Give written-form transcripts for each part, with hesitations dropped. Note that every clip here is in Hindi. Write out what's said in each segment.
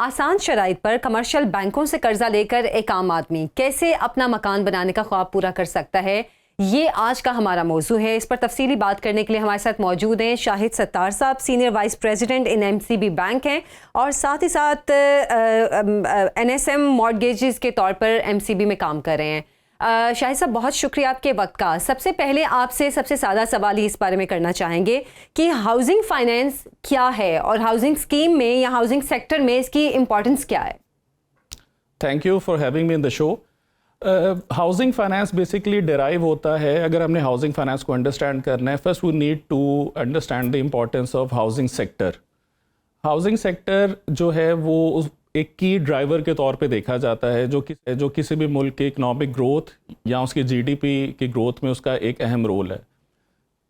आसान शराइत पर कमर्शियल बैंकों से कर्जा लेकर एक आम आदमी कैसे अपना मकान बनाने का ख्वाब पूरा कर सकता है, ये आज का हमारा मौजू है। इस पर तफसीली बात करने के लिए हमारे साथ मौजूद हैं शाहिद सत्तार साहब, senior vice president in MCB bank हैं और साथ ही साथ एनएसएम मॉर्गेजेस के तौर पर एमसीबी में काम कर रहे हैं। शाहिद साहब, बहुत शुक्रिया आपके वक्त का। सबसे पहले आपसे सबसे सादा सवाल ही इस बारे में करना चाहेंगे कि हाउसिंग फाइनेंस क्या है और हाउसिंग स्कीम में या हाउसिंग सेक्टर में इसकी इम्पोर्टेंस क्या है? Thank you for having me in the show. Housing finance basically derive होता है, अगर हमने हाउसिंग फाइनेंस को अंडरस्टैंड करना है, first we need to understand the importance of housing sector. Housing sector जो है वो एक की ड्राइवर के तौर पे देखा जाता है जो किसी भी मुल्क के इकोनॉमिक ग्रोथ या उसकी जीडीपी की ग्रोथ में उसका एक अहम रोल है।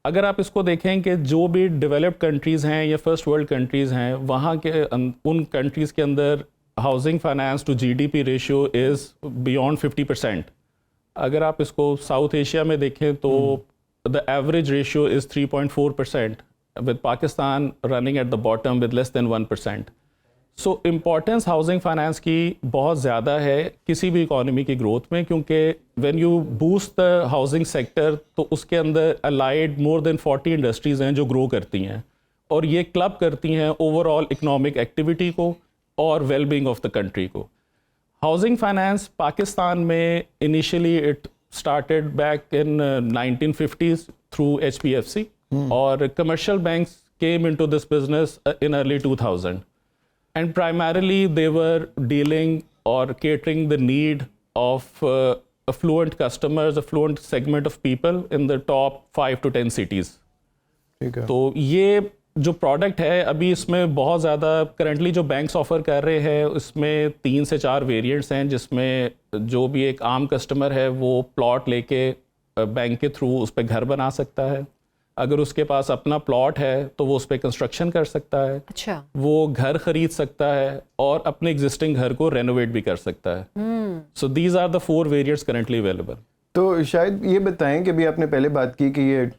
अगर आप इसको देखें कि जो भी डेवलप्ड कंट्रीज़ हैं या फर्स्ट वर्ल्ड कंट्रीज़ हैं, वहाँ के उन कंट्रीज़ के अंदर housing finance to GDP ratio is beyond 50%। अगर आप इसको साउथ एशिया में देखें तो the average ratio is 3.4%, with Pakistan running at the bottom with less than 1%। So importance housing finance की बहुत ज़्यादा है किसी भी इकॉनमी की ग्रोथ में, क्योंकि when you boost the housing sector तो उसके अंदर अलाइड मोर देन 40 इंडस्ट्रीज़ हैं जो ग्रो करती हैं और ये क्लब करती हैं ओवरऑल इकोनॉमिक एक्टिविटी को और वेलबींग ऑफ द कंट्री को। हाउसिंग फाइनेंस पाकिस्तान में initially it started back in 1950s through HPFC और commercial banks came into this business in early 2000 and primarily they were dealing or catering the need of affluent customers, affluent segment of people in the top 5 to 10 cities. ठीक है। तो ये जो प्रोडक्ट है अभी इसमें बहुत ज़्यादा करंटली जो बैंक्स ऑफर कर रहे हैं उसमें 3 से 4 वेरिएंट्स हैं, जिसमें जो भी एक आम कस्टमर है वो प्लॉट लेके बैंक के थ्रू उस पर घर बना सकता है। अगर उसके पास अपना प्लॉट है तो वो उस पर कंस्ट्रक्शन कर सकता है। अच्छा। वो घर खरीद सकता है और अपने एग्जिस्टिंग घर को रेनोवेट भी कर सकता है। So these are the 4 variants currently available. तो शायद ये बताएं कि अभी आपने पहले बात की कि ये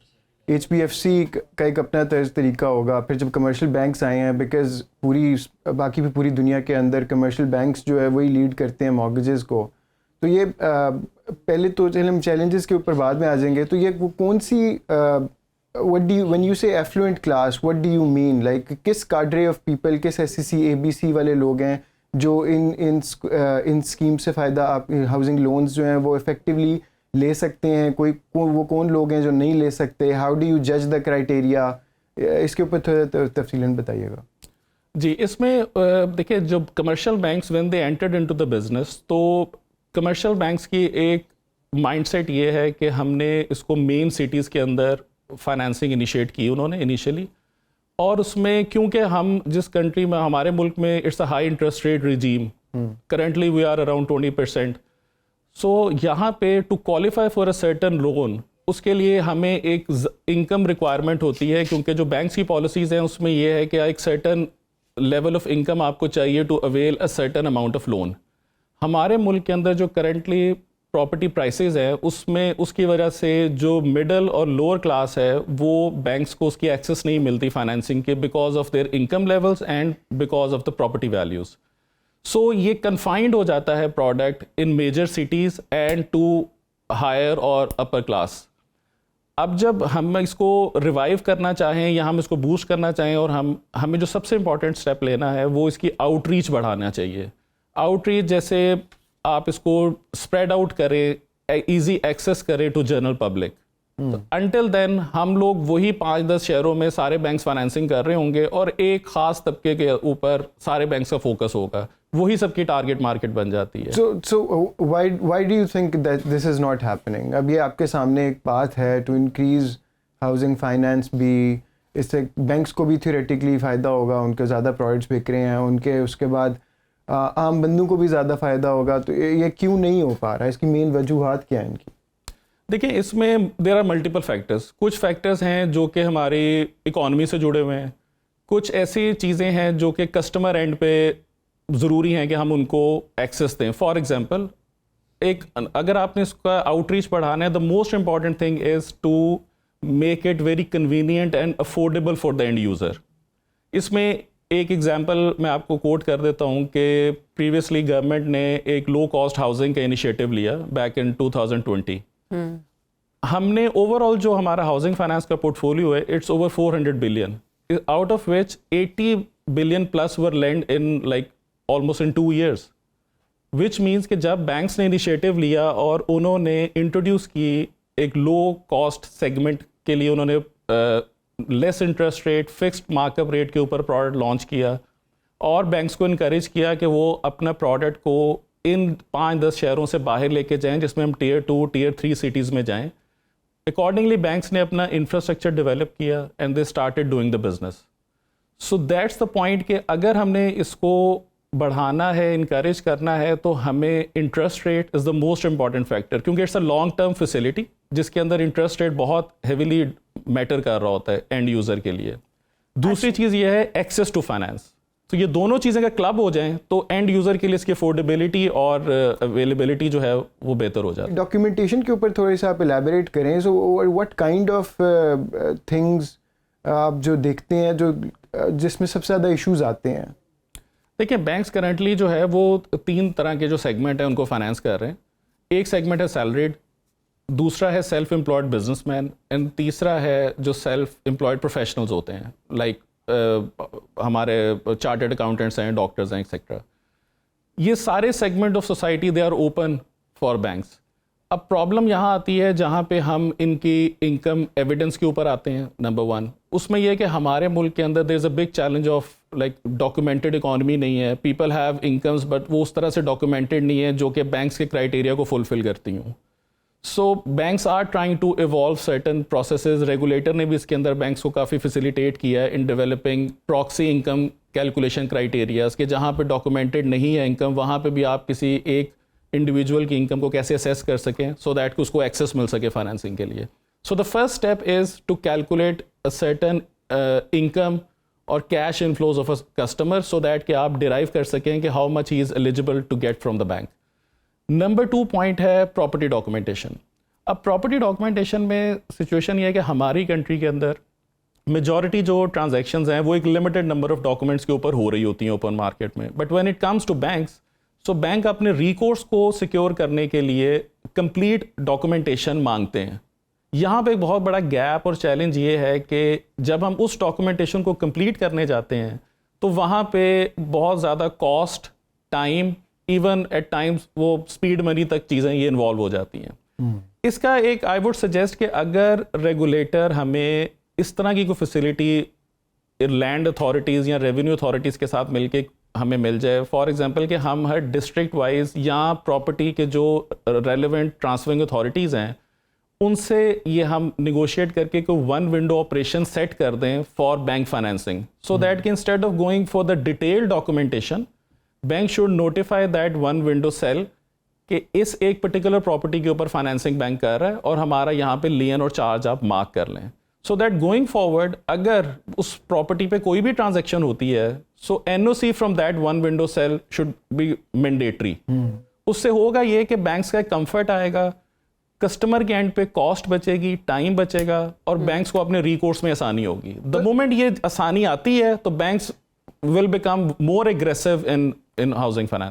HPFC का एक अपना तरीका होगा, फिर जब कमर्शियल बैंक्स आए हैं, बिकॉज पूरी दुनिया के अंदर कमर्शियल बैंक्स जो है वही लीड करते हैं मॉर्गेजेस को। तो ये पहले तो चलिए हम चैलेंजेस के ऊपर बाद में आ जाएंगे। तो ये कौन सी when you say affluent class, what do you mean? Like किस cadre of people, किस SEC, ABC वाले लोग हैं जो इन स्कीम से फ़ायदा आप हाउसिंग लोन्स जो हैं वो इफ़ेक्टिवली ले सकते हैं? वो कौन लोग हैं जो नहीं ले सकते? हाउ डू यू जज द क्राइटेरिया? इसके ऊपर थोड़ा तफसीलन बताइएगा। जी, इसमें देखिए, जब commercial banks when they entered into the business, तो कमर्शियल बैंक्स की एक माइंडसेट ये है कि हमने इसको मेन सिटीज़ के अंदर फाइनेंसिंग इनिशिएट की उन्होंने इनिशियली, और उसमें क्योंकि हम जिस कंट्री में, हमारे मुल्क में it's a high interest rate regime, currently we are around 20%। So यहाँ पे to qualify for a certain loan, उसके लिए हमें एक इनकम रिक्वायरमेंट होती है, क्योंकि जो बैंक्स की पॉलिसीज़ हैं उसमें यह है कि एक सर्टेन लेवल ऑफ इनकम आपको चाहिए to avail a certain amount of loan. हमारे मुल्क के अंदर जो करंटली प्रॉपर्टी प्राइसेस है उसमें उसकी वजह से जो मिडल और लोअर क्लास है वो बैंक्स को उसकी एक्सेस नहीं मिलती फाइनेंसिंग के, because of their income levels and because of the property values. So ये कन्फाइंड हो जाता है product in major cities and to higher और अपर क्लास। अब जब हम इसको रिवाइव करना चाहें या हम इसको बूस्ट करना चाहें, और हमें जो सबसे इंपॉर्टेंट स्टेप लेना है वो इसकी आउटरीच बढ़ाना चाहिए। आउटरीच जैसे आप इसको स्प्रेड आउट करें, इजी एक्सेस करें to general public. Until then हम लोग वही 5-10 शहरों में सारे बैंक्स फाइनेंसिंग कर रहे होंगे और एक खास तबके के ऊपर सारे बैंक्स का फोकस होगा, वही सबकी टारगेट मार्केट बन जाती है। So why do you think that this is not happening? अब ये आपके सामने एक बात है टू इंक्रीज हाउसिंग फाइनेंस भी, इससे बैंक्स को भी थियोरेटिकली फ़ायदा होगा, उनके ज़्यादा प्रोडक्ट्स बिक रहे हैं उनके, उसके बाद आम बंदों को भी ज़्यादा फ़ायदा होगा। तो ये क्यों नहीं हो पा रहा है? इसकी मेन वजूहात क्या है इनकी? देखिए, इसमें देयर आर मल्टीपल फैक्टर्स। कुछ फैक्टर्स हैं जो कि हमारी इकॉनमी से जुड़े हुए हैं, कुछ ऐसी चीज़ें हैं जो कि कस्टमर एंड पे ज़रूरी हैं कि हम उनको एक्सेस दें। फॉर एग्जांपल, अगर आपने इसका आउटरीच बढ़ाना है, the most important thing is to make it very convenient and affordable for the end user. इसमें एक एग्जांपल मैं आपको कोट कर देता हूँ कि प्रीवियसली गवर्नमेंट ने एक लो कॉस्ट हाउसिंग का इनिशिएटिव लिया बैक इन 2020। हमने ओवरऑल जो हमारा हाउसिंग फाइनेंस का पोर्टफोलियो है it's over 400 billion, out of which 80 billion plus were lend in like almost in 2 years, which means कि जब बैंक्स ने इनिशिएटिव लिया और उन्होंने इंट्रोड्यूस की एक लो कॉस्ट सेगमेंट के लिए उन्होंने less interest rate fixed markup rate के ऊपर प्रोडक्ट लॉन्च किया और बैंक्स को इनकरेज किया कि वो अपना प्रोडक्ट को इन 5-10 शहरों से बाहर लेके जाएं जिसमें हम टियर 2 टियर 3 सिटीज़ में जाएं। अकॉर्डिंगली बैंक्स ने अपना इंफ्रास्ट्रक्चर डेवलप किया and they started doing the business. So that's the point कि अगर हमने इसको बढ़ाना है, इनकरेज करना है, तो हमें interest rate is the most important factor, क्योंकि it's a long term facility जिसके अंदर इंटरेस्ट रेट बहुत हेविली मैटर कर रहा होता है एंड यूज़र के लिए। दूसरी चीज़ ये है एक्सेस टू फाइनेंस। तो ये दोनों चीज़ें अगर क्लब हो जाएं तो एंड यूज़र के लिए इसकी अफोर्डेबिलिटी और अवेलेबिलिटी जो है वो बेहतर हो जाती है। डॉक्यूमेंटेशन के ऊपर थोड़ा सा आप एलैबोरेट करें। So what kind of things आप जो देखते हैं जो जिसमें सबसे ज़्यादा इश्यूज आते हैं? देखिए, बैंक्स करंटली जो है वो 3 तरह के जो सेगमेंट है उनको फाइनेंस कर रहे हैं। एक सेगमेंट है सैलरीड, दूसरा है सेल्फ एम्प्लॉयड बिजनेसमैन एंड तीसरा है जो सेल्फ एम्प्लॉयड प्रोफेशनल्स होते हैं लाइक हमारे चार्टर्ड अकाउंटेंट्स हैं, डॉक्टर्स हैं, एक्सेट्रा। ये सारे segment of society they are open for banks. अब प्रॉब्लम यहाँ आती है जहाँ पे हम इनकी इनकम एविडेंस के ऊपर आते हैं। नंबर 1 उसमें यह है कि हमारे मुल्क के अंदर there is a big challenge of like documented economy नहीं है। पीपल हैव इनकम्स बट वो उस तरह से डॉक्यूमेंटेड नहीं है जो कि बैंक्स के क्राइटेरिया को फुलफिल करती हूँ। So banks are trying to evolve certain processes. Regulator ने भी इसके अंदर बैंक्स को काफ़ी फैसिलिटेट किया है in developing proxy income calculation criterias के जहाँ पे डॉक्यूमेंटेड नहीं है इनकम, वहाँ पे भी आप किसी एक इंडिविजुअल की इनकम को कैसे असेस कर सकें सो दैट कि उसको एक्सेस मिल सके फाइनेंसिंग के लिए। So the first step is to calculate a certain income और cash inflows of a customer so that कि आप डिराइव कर सकें कि how much he is eligible to get from the bank. Number 2 point है प्रॉपर्टी डॉक्यूमेंटेशन। अब प्रॉपर्टी डॉक्यूमेंटेशन में सिचुएशन ये है कि हमारी कंट्री के अंदर मेजॉरिटी जो ट्रांजैक्शंस हैं वो एक लिमिटेड नंबर ऑफ डॉक्यूमेंट्स के ऊपर हो रही होती हैं ओपन मार्केट में। But when it comes to banks, so bank अपने रिकोर्स को सिक्योर करने के लिए कंप्लीट डॉक्यूमेंटेशन मांगते हैं। यहाँ पे एक बहुत बड़ा गैप और चैलेंज ये है कि जब हम उस डॉक्यूमेंटेशन को कंप्लीट करने जाते हैं तो वहाँ पे बहुत ज़्यादा cost, time, even at times वो स्पीड मनी तक चीज़ें ये इन्वॉल्व हो जाती हैं। इसका एक आई वुड सजेस्ट कि अगर रेगुलेटर हमें इस तरह की कोई फैसिलिटी लैंड अथॉरिटीज़ या रेवेन्यू अथॉरिटीज़ के साथ मिलके हमें मिल जाए, फॉर एग्जांपल कि हम हर डिस्ट्रिक्ट वाइज या प्रॉपर्टी के जो रेलेवेंट ट्रांसफरिंग अथॉरिटीज़ हैं उनसे ये हम निगोशिएट करके कोई 1 विंडो ऑपरेशन सेट कर दें for bank financing, so that कि instead of going for the detailed documentation, bank should notify that 1 window cell कि इस एक पर्टिकुलर प्रॉपर्टी के ऊपर फाइनेंसिंग बैंक कर रहा है और हमारा यहाँ पे लियन और चार्ज आप मार्क कर लें, सो दैट गोइंग फॉरवर्ड अगर उस प्रॉपर्टी पे कोई भी ट्रांजैक्शन होती है, so NOC from that 1 window cell should be mandatory. उससे होगा ये कि बैंक्स का कंफर्ट आएगा, कस्टमर के एंड पे कॉस्ट बचेगी, टाइम बचेगा और बैंक्स को अपने रिकोर्स में आसानी होगी। द मोमेंट ये आसानी आती है तो banks will become more aggressive in housing finance.